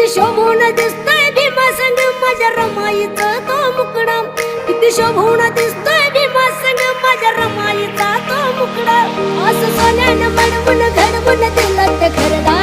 किती शोभून दिसतोय भीमा संग माझ्या रमाईचा तो मुकडा, किती शोभून दिसतोय भीमा संग माझ्या रमाईचा तो मुकडा. असं सोन्यानं मडवून घडवून दिलं ते घरदार